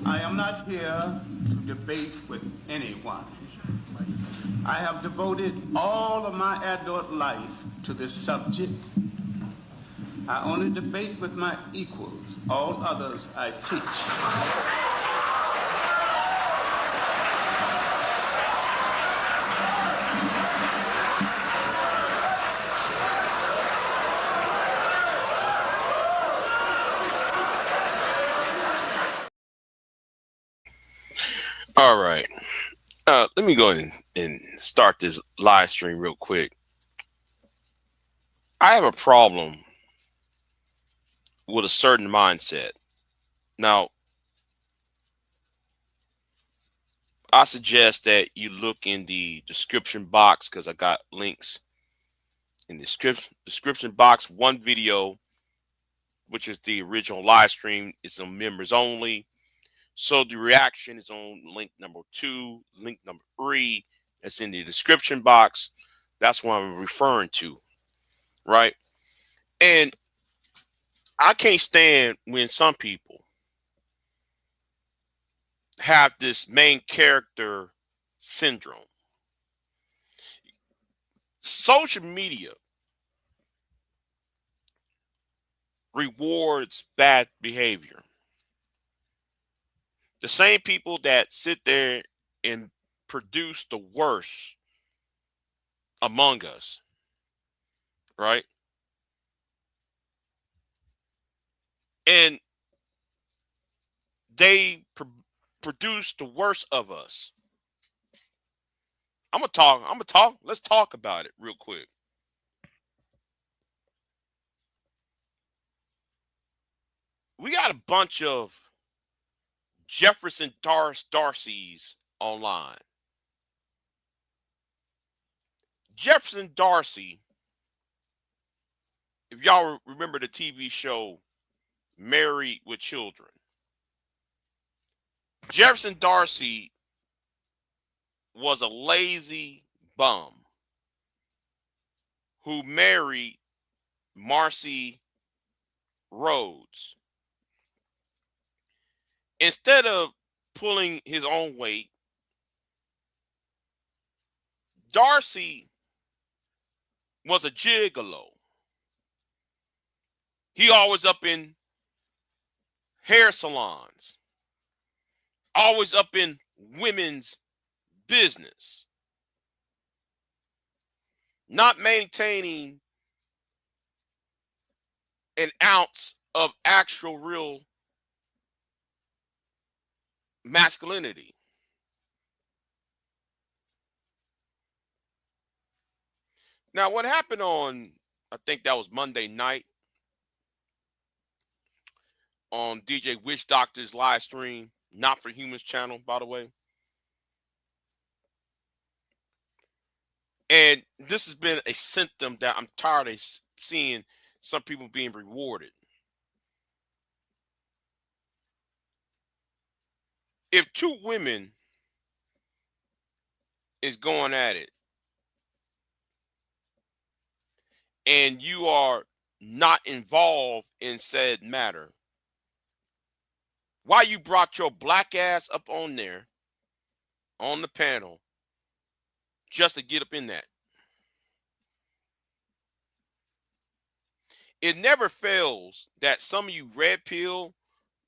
I am not here to debate with anyone. I have devoted all of my adult life to this subject. I only debate with my equals. All others I teach. All right. Let me go ahead and start this live stream real quick. I have a problem with a certain mindset. Now, I suggest that you look in the description box because I got links in the description box. One video, which is the original live stream, is on members only. So the reaction is on link number 2, link number 3. That's in the description box. That's what I'm referring to, right? And I can't stand when some people have this main character syndrome. Social media rewards bad behavior. The same people that sit there and produce the worst among us, right? And they produce the worst of us. I'm gonna talk. Let's talk about it real quick. We got a bunch of Jefferson Darcy's online. Jefferson Darcy, if y'all remember the TV show Married with Children, Jefferson Darcy was a lazy bum who married Marcy Rhodes. Instead of pulling his own weight, Darcy was a gigolo. He always up in hair salons, always up in women's business, not maintaining an ounce of actual real masculinity. Now, what happened on, I think that was Monday night on DJ Witch Doctor's live stream, Not for Humans channel, by the way. And this has been a symptom that I'm tired of seeing some people being rewarded. If two women is going at it and you are not involved in said matter, why you brought your black ass up on there on the panel just to get up in that? It never fails that some of you red pill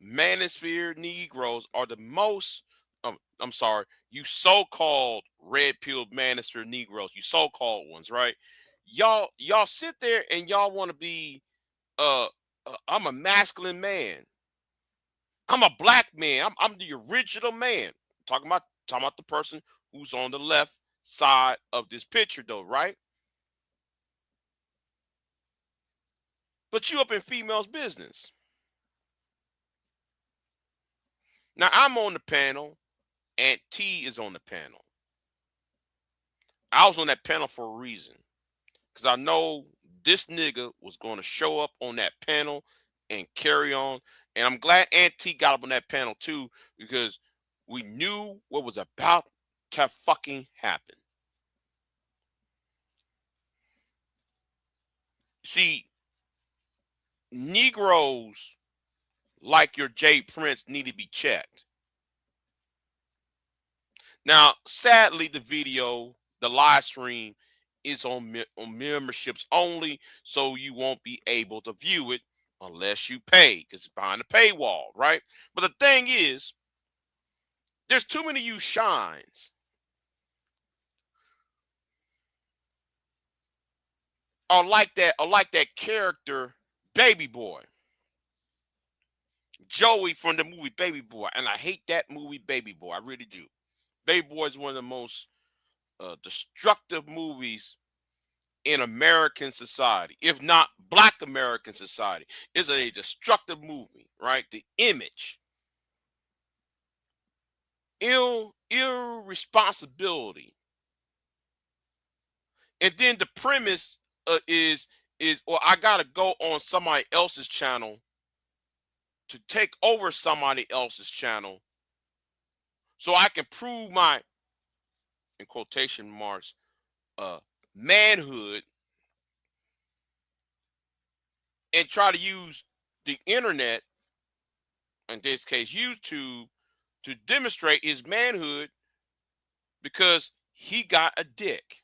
manosphere Negroes are the most, I'm sorry, you so-called red pill manosphere Negroes, you so-called ones, right? Y'all sit there and y'all want to be I'm a masculine man. I'm a black man. I'm the original man. Talking about the person who's on the left side of this picture though, right? But you up in females' business. Now I'm on the panel, and T is on the panel. I was on that panel for a reason. Because I know this nigga was going to show up on that panel and carry on. And I'm glad Aunt T got up on that panel too, because we knew what was about to fucking happen. See, Negroes like your Jay Prince need to be checked. Now, sadly, the video, the live stream, is on memberships only, so you won't be able to view it unless you pay, because it's behind the paywall, right? But the thing is, there's too many you shines are like that character Baby Boy, Joey from the movie Baby Boy, and I hate that movie Baby Boy. I really do. Baby Boy is one of the most destructive movies in American society, if not Black American society. It's a destructive movie, right? The image, irresponsibility, and then the premise is, or I gotta go on somebody else's channel to take over somebody else's channel so I can prove my, in quotation marks, uh manhood, and try to use the internet, in this case YouTube, to demonstrate his manhood because he got a dick.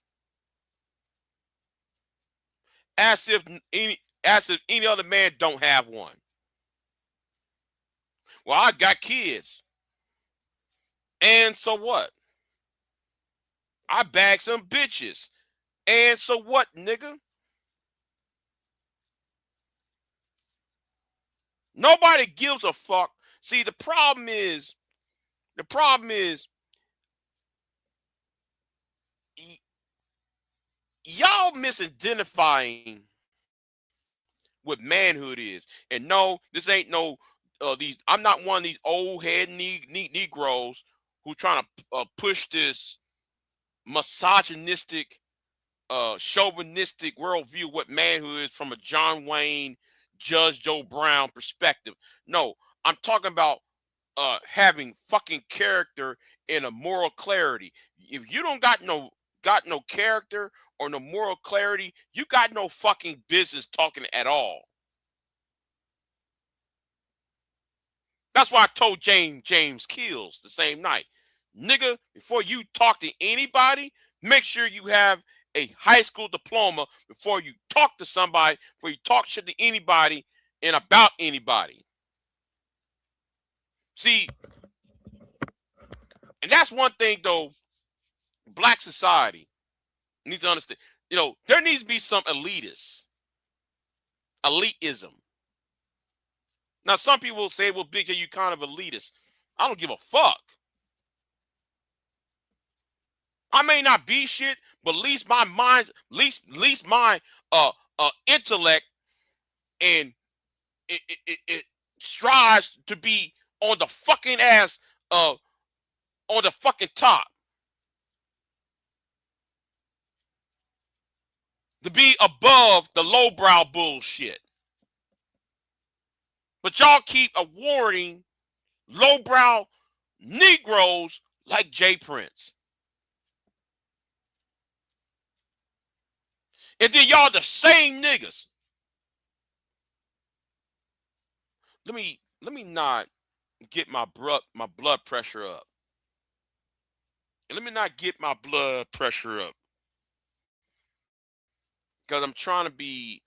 As if any other man don't have one. Well, I got kids. And so what? I bagged some bitches. And so what, nigga? Nobody gives a fuck. See, the problem is y'all misidentifying what manhood is. And no, this ain't no these. I'm not one of these old head Negroes who trying to push this misogynistic, chauvinistic worldview what manhood is from a John Wayne, Judge Joe Brown perspective. No, I'm talking about having fucking character and a moral clarity. If you don't got no character or no moral clarity, you got no fucking business talking at all. That's why I told James Kills the same night. Nigga, before you talk to anybody, make sure you have a high school diploma before you talk to somebody, before you talk shit to anybody and about anybody. See, and that's one thing though, Black society needs to understand. You know, there needs to be some elitism. Now, some people say, well, Big J, you kind of elitist. I don't give a fuck. I may not be shit, but at least my mind's, at least my intellect and it strives to be on the fucking ass, on the fucking top, to be above the lowbrow bullshit. But y'all keep awarding lowbrow Negroes like Jay Prince. And then y'all the same niggas. Let me not get my blood pressure up. And let me not get my blood pressure up. Because I'm trying to be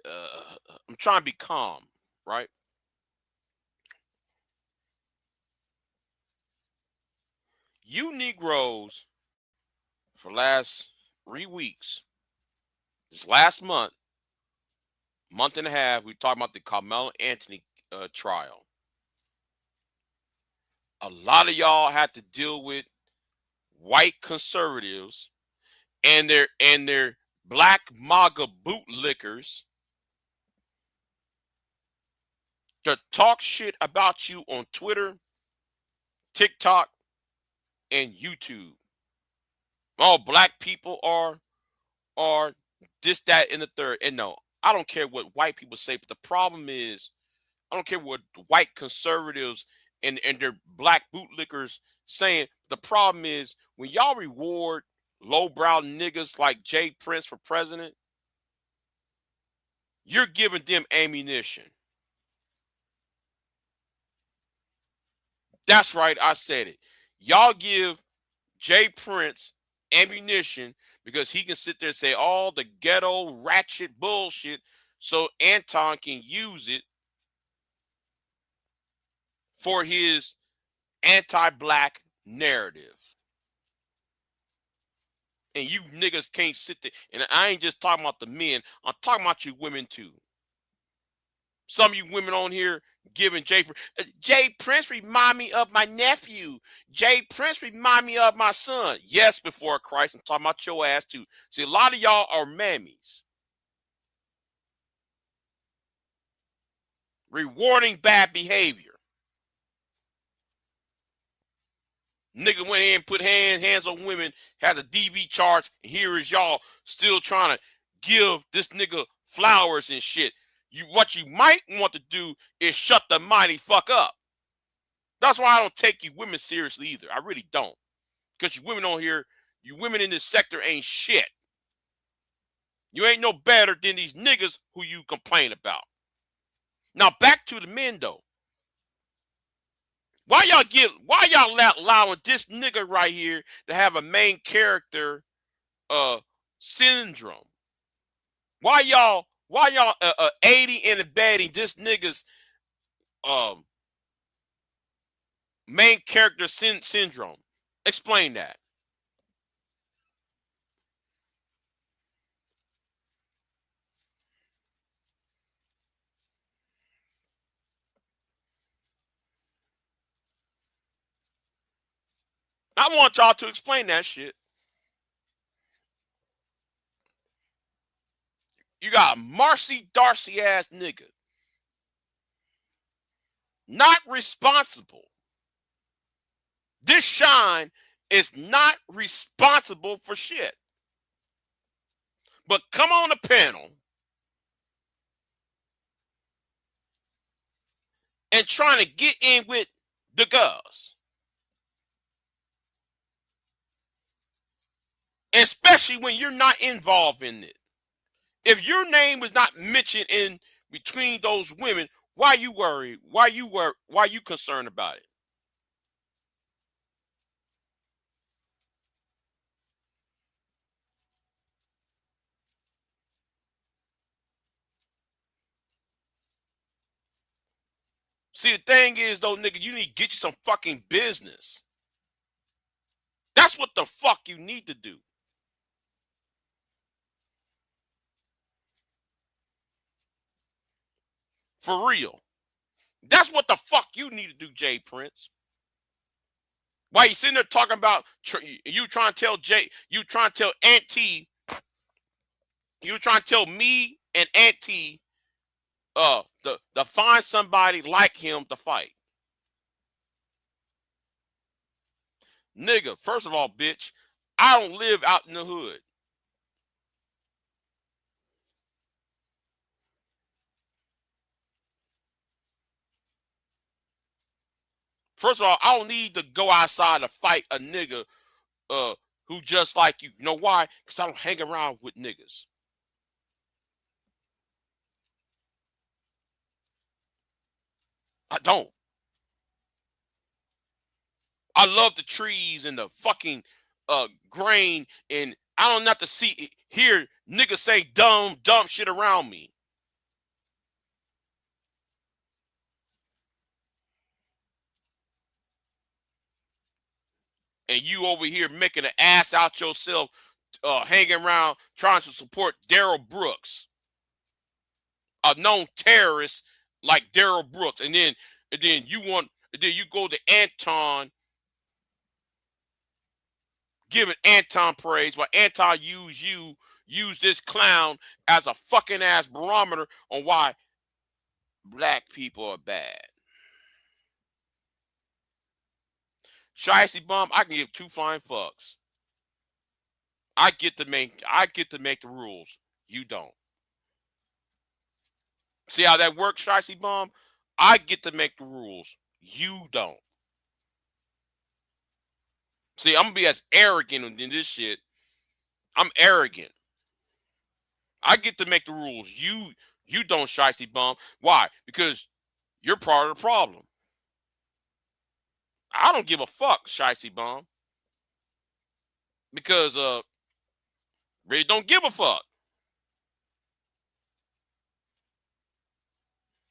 calm, right? You Negroes for last 3 weeks, this last month and a half, we talking about the Carmelo Anthony trial. A lot of y'all had to deal with white conservatives and their black MAGA bootlickers to talk shit about you on Twitter, TikTok, and YouTube. All black people are this, that, and the third. And no, I don't care what white people say, but the problem is, I don't care what white conservatives and their black bootlickers saying. The problem is when y'all reward lowbrow niggas like Jay Prince for president, you're giving them ammunition. That's right, I said it. Y'all give Jay Prince ammunition because he can sit there and say all the ghetto ratchet bullshit so Anton can use it for his anti-black narrative. And you niggas can't sit there. And I ain't just talking about the men. I'm talking about you women too. Some of you women on here giving Jay Prince remind me of my nephew. Jay Prince remind me of my son. Yes, before Christ. I'm talking about your ass too. See, a lot of y'all are mammies. Rewarding bad behavior. Nigga went in and put hands on women, has a DV charge, and here is y'all still trying to give this nigga flowers and shit. What you might want to do is shut the mighty fuck up. That's why I don't take you women seriously either. I really don't. Because you women on here, you women in this sector ain't shit. You ain't no better than these niggas who you complain about. Now back to the men though. Why y'all allowing this nigga right here to have a main character syndrome? Why y'all aiding and abetting this nigga's main character syndrome? Explain that. I want y'all to explain that shit. You got a Marcy Darcy ass nigga. Not responsible. This Shine is not responsible for shit. But come on the panel and trying to get in with the girls. Especially when you're not involved in it. If your name was not mentioned in between those women, why you worried? Why you concerned about it? See, the thing is, though, nigga, you need to get you some fucking business. That's what the fuck you need to do. For real. That's what the fuck you need to do, Jay Prince. Why you sitting there talking about you trying to tell Jay, you trying to tell Auntie, you trying to tell me and Auntie to find somebody like him to fight. Nigga, first of all, bitch, I don't live out in the hood. First of all, I don't need to go outside to fight a nigga who just like you. You know why? Because I don't hang around with niggas. I don't. I love the trees and the fucking grain, and I don't have to hear niggas say dumb shit around me. And you over here making an ass out yourself, hanging around trying to support Daryl Brooks, a known terrorist like Daryl Brooks, and then you go to Anton, giving Anton praise while Anton use this clown as a fucking ass barometer on why black people are bad. Shicey Bum, I can give two flying fucks. I get to make the rules. You don't. See how that works, Shicey Bum? I get to make the rules. You don't. See, I'm gonna be as arrogant in this shit. I'm arrogant. I get to make the rules. You don't, Shicey Bum. Why? Because you're part of the problem. I don't give a fuck, Shicey Bum. because really don't give a fuck.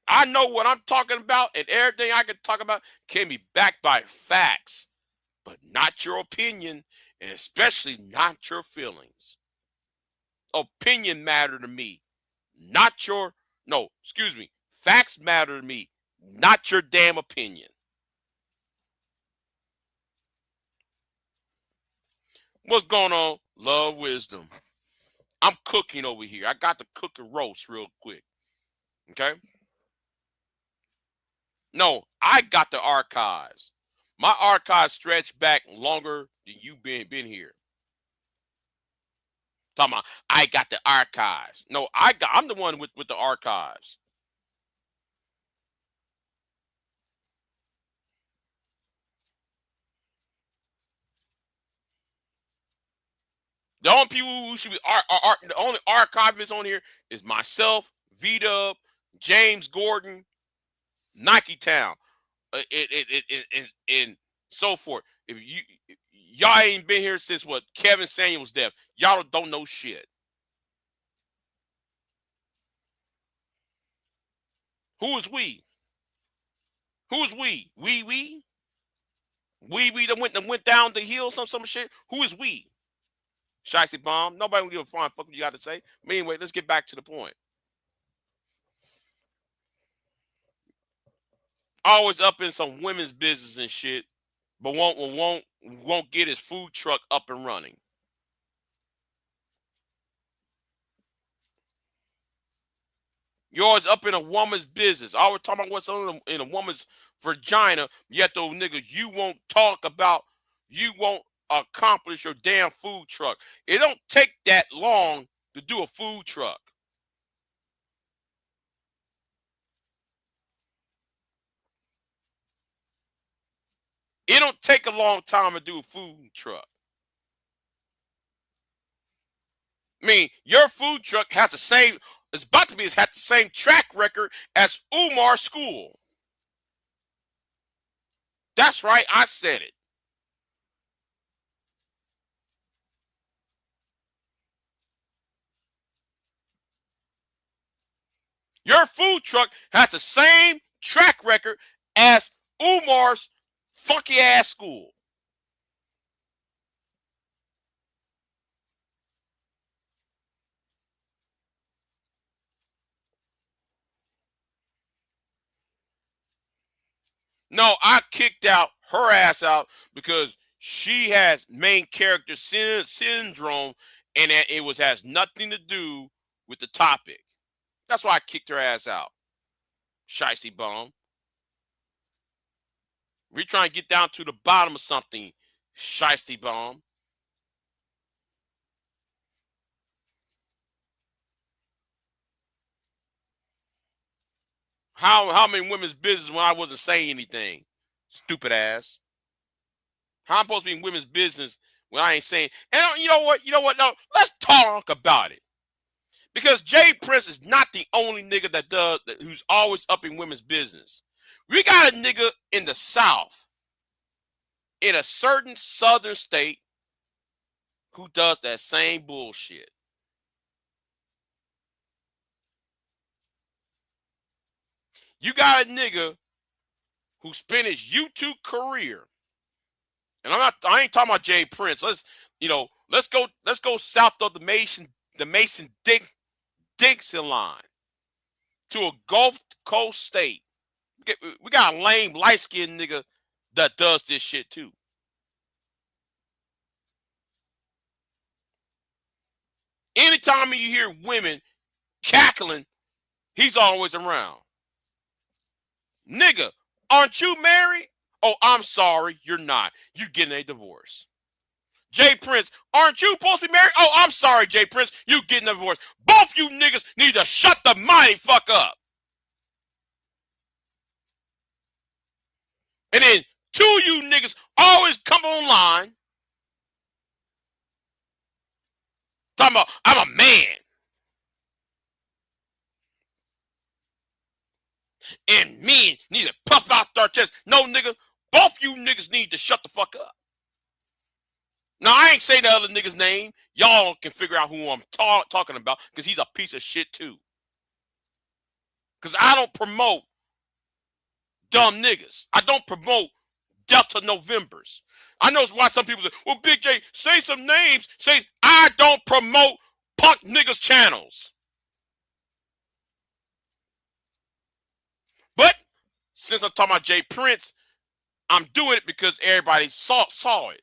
I know what I'm talking about, and everything I can talk about can be backed by facts, but not your opinion, and especially not your feelings. Opinion matter to me, not your, no, excuse me. Facts matter to me, not your damn opinion. What's going on? Love wisdom. I'm cooking over here. I got to cook and roast real quick. Okay? No, I got the archives. My archives stretch back longer than you been here. Talking about I got the archives. No, I'm the one with the archives. The only people who should be the only archivists on here is myself, V-Dub, James Gordon, Nike Town, and so forth. If y'all ain't been here since what Kevin Samuels' death, y'all don't know shit. Who is we? Who is we? We that went down the hill, some shit. Who is we? Shicey bomb. Nobody will give a fuck what you got to say. But anyway, let's get back to the point. Always up in some women's business and shit, but won't get his food truck up and running. You're always up in a woman's business. Always talking about what's in a woman's vagina, yet those niggas you won't talk about, you won't accomplish your damn food truck. It don't take that long to do a food truck. It don't take a long time to do a food truck. I mean, your food truck has the same, it's about to be, it's had the same track record as Umar School. That's right, I said it. Your food truck has the same track record as Umar's funky ass school. No, I kicked out her ass out because she has main character syndrome, and that it has nothing to do with the topic. That's why I kicked her ass out. Shicey bum. We're trying to get down to the bottom of something, shicey bum. How many women's business when I wasn't saying anything? Stupid ass. How I'm supposed to be in women's business when I ain't saying? And you know what? You know what? No, let's talk about it. Because Jay Prince is not the only nigga who's always up in women's business. We got a nigga in the South, in a certain southern state, who does that same bullshit. You got a nigga who spent his YouTube career, and I ain't talking about Jay Prince. Let's go south of the Mason Dixon line to a Gulf Coast state. We got a lame light skinned nigga that does this shit too. Anytime you hear women cackling, he's always around. Nigga, aren't you married? Oh, I'm sorry, you're not. You're getting a divorce. Jay Prince, aren't you supposed to be married? Oh, I'm sorry, Jay Prince, you getting a divorce. Both you niggas need to shut the mighty fuck up. And then two of you niggas always come online talking about, I'm a man. And men need to puff out their chest. No, nigga, both you niggas need to shut the fuck up. Now, I ain't say the other nigga's name. Y'all can figure out who I'm talking about because he's a piece of shit too. Because I don't promote dumb niggas. I don't promote Delta Novembers. I know why some people say, well, Big J, say some names. Say, I don't promote punk niggas channels. But since I'm talking about Jay Prince, I'm doing it because everybody saw it.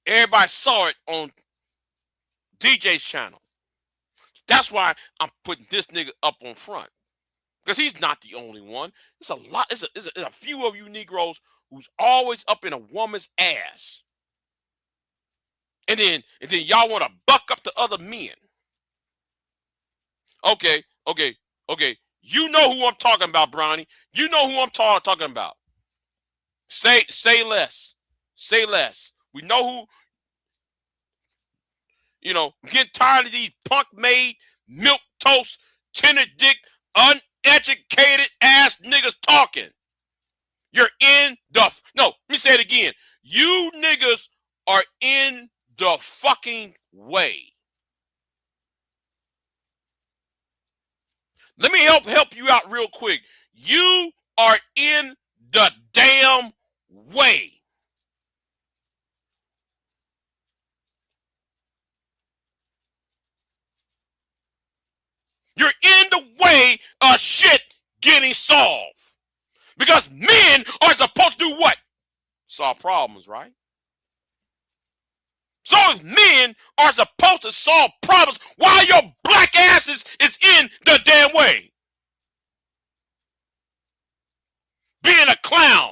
Everybody saw it on DJ's channel. That's why I'm putting this nigga up on front. Because he's not the only one. It's a lot. It's a few of you Negroes who's always up in a woman's ass. And then y'all want to buck up to other men. Okay. You know who I'm talking about, Brownie. You know who I'm talking about. Say less. Say less. We know who. You know, I'm getting tired of these punk-made, milk-toast, tender-dick, uneducated ass niggas talking. You're in the... No, let me say it again. You niggas are in the fucking way. Let me help you out real quick. You are in the damn way. You're in the way of shit getting solved. Because men are supposed to do what? Solve problems, right? So if men are supposed to solve problems, why your black asses is in the damn way? Being a clown.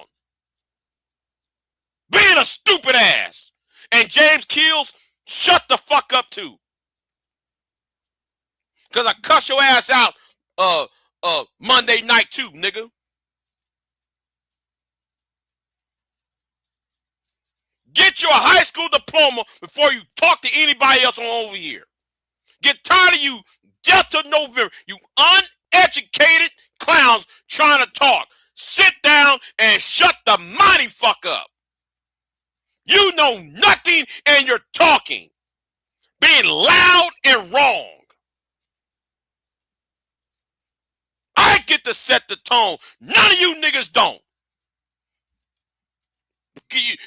Being a stupid ass. And James Keels, shut the fuck up too. Because I cuss your ass out Monday night too, nigga. Get you a high school diploma before you talk to anybody else on over here. Get tired of you Delta November, you uneducated clowns trying to talk. Sit down and shut the mighty fuck up. You know nothing and you're talking. Being loud and wrong. I get to set the tone. None of you niggas don't.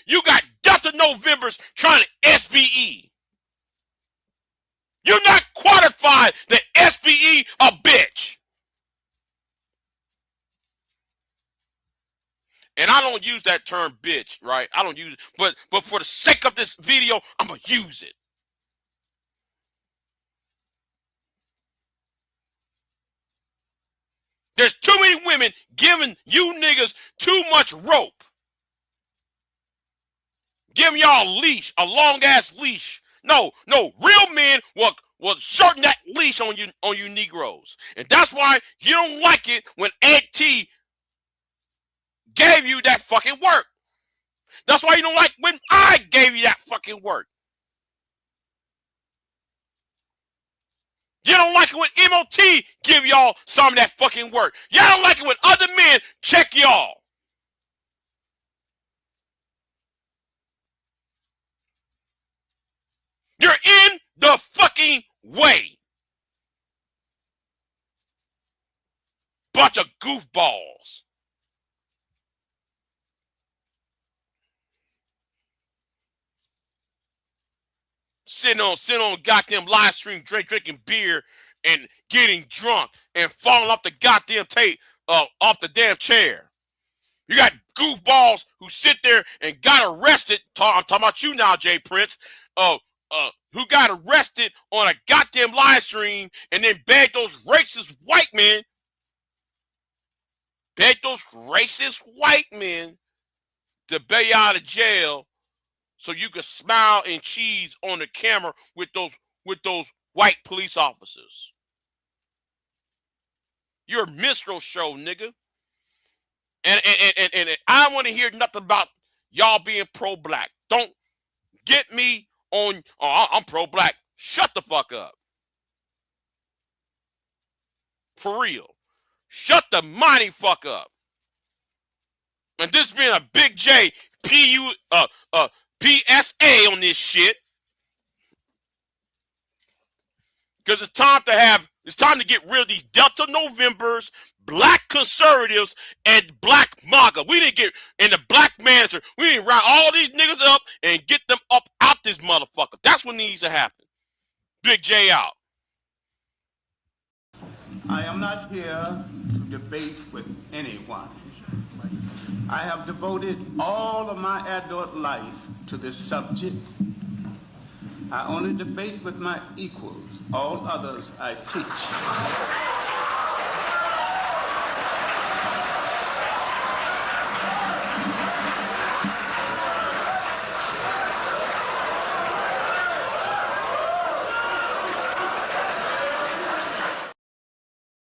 You got Delta Novembers trying to SBE. You're not qualified to SBE a bitch. And I don't use that term bitch, right? I don't use it. But for the sake of this video, I'm going to use it. There's too many women giving you niggas too much rope. Giving y'all a leash, a long ass leash. No, real men will shorten that leash on you Negroes. And that's why you don't like it when Ed T gave you that fucking work. That's why you don't like when I gave you that fucking work. You don't like it when MOT give y'all some of that fucking work. Y'all don't like it when other men check y'all. You're in the fucking way. Bunch of goofballs. Sitting on goddamn live stream, drinking beer and getting drunk and falling off the goddamn tape, off the damn chair. You got goofballs who sit there and got arrested. I'm talking about you now, Jay Prince. Who got arrested on a goddamn live stream and then begged those racist white men. Begged those racist white men to bail you out of jail so you could smile and cheese on the camera with those white police officers. You're a minstrel show, nigga. And I don't want to hear nothing about y'all being pro-black. Don't get me on, I'm pro-black. Shut the fuck up. For real. Shut the mighty fuck up. And this being a big J PSA on this shit. Because it's time to get rid of these Delta Novembers, black conservatives, and black MAGA. We didn't get in the black manager. We didn't round all these niggas up and get them up out this motherfucker. That's what needs to happen. Big J out. I am not here to debate with anyone. I have devoted all of my adult life to this subject. I only debate with my equals. All others I teach.